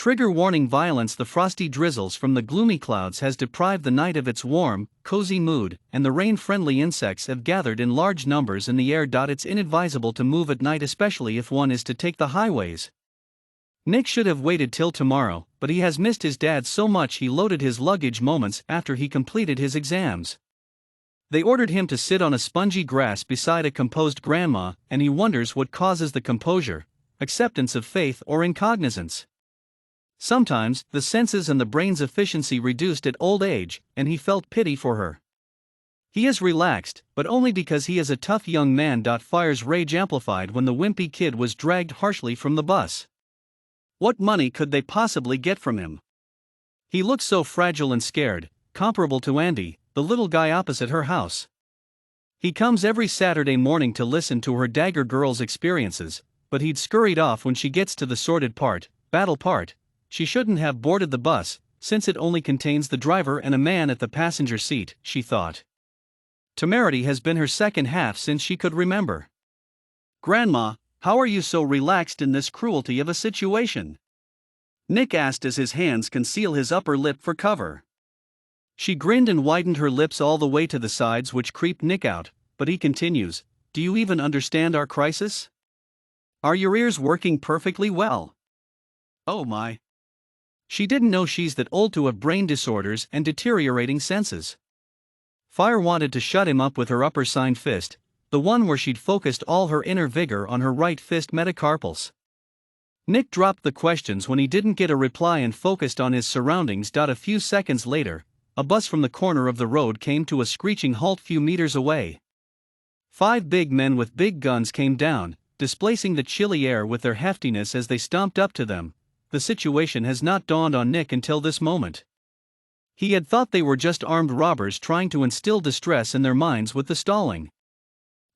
Trigger warning: violence. The frosty drizzles from the gloomy clouds has deprived the night of its warm, cozy mood, and the rain-friendly insects have gathered in large numbers in the air. It's inadvisable to move at night, especially if one is to take the highways. Nick should have waited till tomorrow, but he has missed his dad so much he loaded his luggage moments after he completed his exams. They ordered him to sit on a spongy grass beside a composed grandma, and he wonders what causes the composure: acceptance of faith or incognizance. Sometimes, the senses and the brain's efficiency reduced at old age, and he felt pity for her. He is relaxed, but only because he is a tough young man. Fire's rage amplified when the wimpy kid was dragged harshly from the bus. What money could they possibly get from him? He looked so fragile and scared, comparable to Andy, the little guy opposite her house. He comes every Saturday morning to listen to her Dagger Girl's experiences, but he'd scurried off when she gets to the sordid part, battle part. She shouldn't have boarded the bus, since it only contains the driver and a man at the passenger seat, she thought. Temerity has been her second half since she could remember. "Grandma, how are you so relaxed in this cruelty of a situation?" Nick asked as his hands conceal his upper lip for cover. She grinned and widened her lips all the way to the sides, which creeped Nick out, but he continues, "Do you even understand our crisis? Are your ears working perfectly well?" Oh my. She didn't know she's that old to have brain disorders and deteriorating senses. Fire wanted to shut him up with her upper signed fist, the one where she'd focused all her inner vigor on her right fist metacarpals. Nick dropped the questions when he didn't get a reply and focused on his surroundings. A few seconds later, a bus from the corner of the road came to a screeching halt few meters away. 5 big men with big guns came down, displacing the chilly air with their heftiness as they stomped up to them. The situation has not dawned on Nick until this moment. He had thought they were just armed robbers trying to instill distress in their minds with the stalling.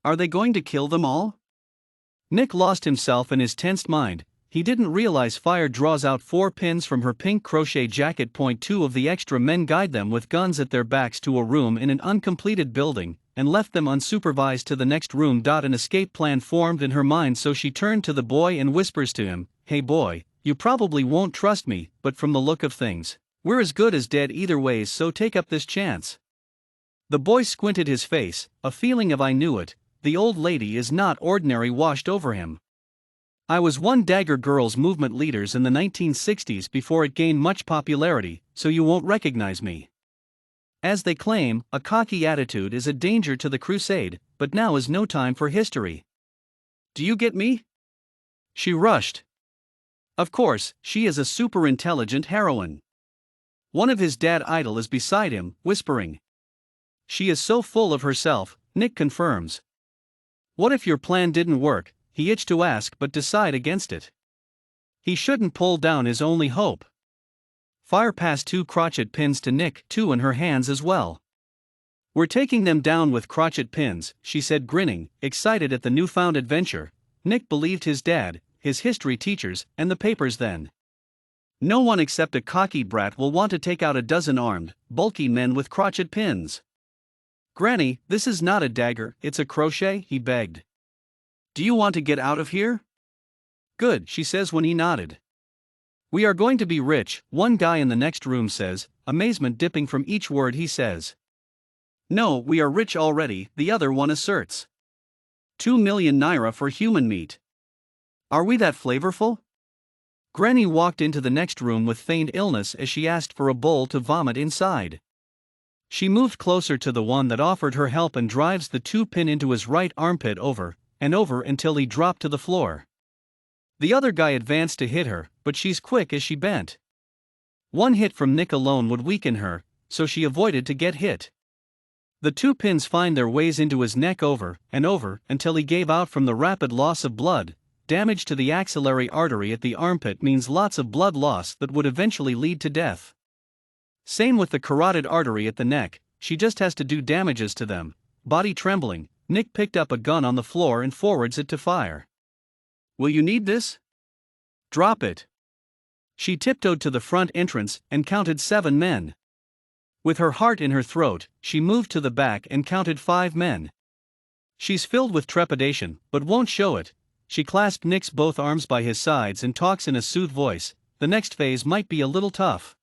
Are they going to kill them all? Nick lost himself in his tensed mind. He didn't realize Fire draws out 4 pins from her pink crochet jacket. 2 of the extra men guide them with guns at their backs to a room in an uncompleted building, and left them unsupervised to the next room. An escape plan formed in her mind, so she turned to the boy and whispers to him, "Hey boy, you probably won't trust me, but from the look of things, we're as good as dead either ways, so take up this chance." The boy squinted his face, a feeling of "I knew it, the old lady is not ordinary" washed over him. "I was one Dagger Girls movement leaders in the 1960s before it gained much popularity, so you won't recognize me. As they claim, a cocky attitude is a danger to the crusade, but now is no time for history. Do you get me?" She rushed. Of course, she is a super intelligent heroine. One of his dad idol is beside him, whispering. She is so full of herself, Nick confirms. What if your plan didn't work? He itched to ask but decide against it. He shouldn't pull down his only hope. Fire passed 2 crochet pins to Nick, 2 in her hands as well. "We're taking them down with crochet pins," she said, grinning, excited at the newfound adventure. Nick believed his dad, his history teachers, and the papers then. No one except a cocky brat will want to take out a dozen armed, bulky men with crochet pins. "Granny, this is not a dagger, it's a crochet," he begged. "Do you want to get out of here?" "Good," she says when he nodded. "We are going to be rich," one guy in the next room says, amazement dipping from each word he says. "No, we are rich already," the other one asserts. 2 million naira for human meat. Are we that flavorful? Granny walked into the next room with feigned illness as she asked for a bowl to vomit inside. She moved closer to the one that offered her help and drives the 2-pin into his right armpit over and over until he dropped to the floor. The other guy advanced to hit her, but she's quick as she bent. One hit from Nick alone would weaken her, so she avoided to get hit. The 2 pins find their ways into his neck over and over until he gave out from the rapid loss of blood. Damage to the axillary artery at the armpit means lots of blood loss that would eventually lead to death. Same with the carotid artery at the neck, she just has to do damages to them. Body trembling, Nick picked up a gun on the floor and forwards it to Fire. "Will you need this?" "Drop it." She tiptoed to the front entrance and counted 7 men. With her heart in her throat, she moved to the back and counted 5 men. She's filled with trepidation, but won't show it. She clasped Nick's both arms by his sides and talks in a soothed voice. the next phase might be a little tough.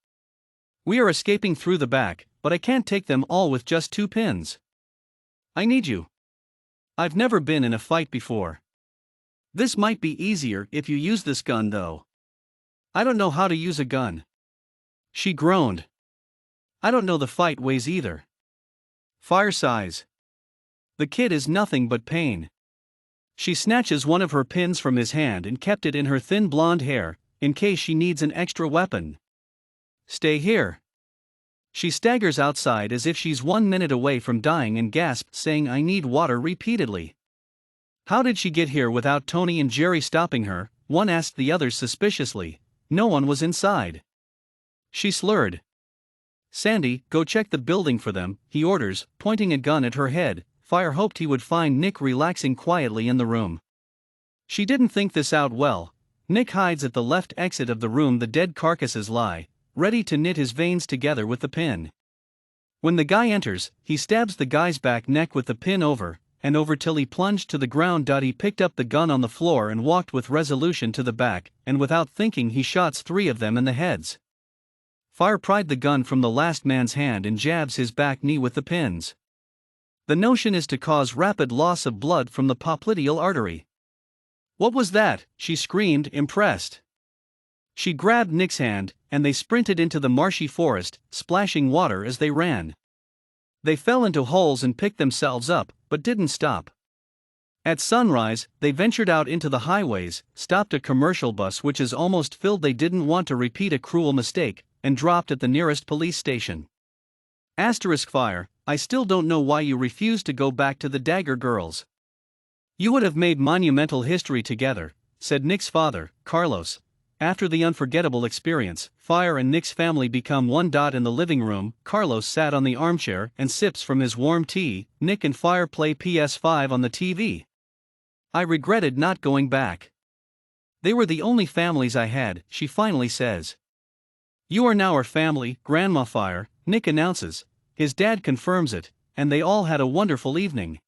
We are escaping through the back, but I can't take them all with just 2 pins. I need you. I've never been in a fight before. This might be easier if you use this gun though. I don't know how to use a gun. She groaned. I don't know the fight ways either. Fire sighs. The kid is nothing but pain. She snatches one of her pins from his hand and kept it in her thin blonde hair, in case she needs an extra weapon. Stay here. She staggers outside as if she's 1 minute away from dying and gasps, saying I need water repeatedly. How did she get here without Tony and Jerry stopping her? One asked the others suspiciously. No one was inside. She slurred. Sandy, go check the building for them, he orders, pointing a gun at her head. Fire hoped he would find Nick relaxing quietly in the room. She didn't think this out well. Nick hides at the left exit of the room the dead carcasses lie, ready to knit his veins together with the pin. When the guy enters, he stabs the guy's back neck with the pin over and over till he plunged to the ground. He picked up the gun on the floor and walked with resolution to the back, and without thinking he shots 3 of them in the heads. Fire pried the gun from the last man's hand and jabs his back knee with the pins. The notion is to cause rapid loss of blood from the popliteal artery. What was that? She screamed, impressed. She grabbed Nick's hand, and they sprinted into the marshy forest, splashing water as they ran. They fell into holes and picked themselves up, but didn't stop. At sunrise, they ventured out into the highways, stopped a commercial bus which is almost filled. They didn't want to repeat a cruel mistake, and dropped at the nearest police station. Fire, I still don't know why you refused to go back to the Dagger girls. You would have made monumental history together, said Nick's father, Carlos. After the unforgettable experience, Fire and Nick's family become one. In the living room, Carlos sat on the armchair and sips from his warm tea. Nick and Fire play PS5 on the TV. I regretted not going back. They were the only families I had, she finally says. You are now our family, Grandma Fire, Nick announces. His dad confirms it, and they all had a wonderful evening.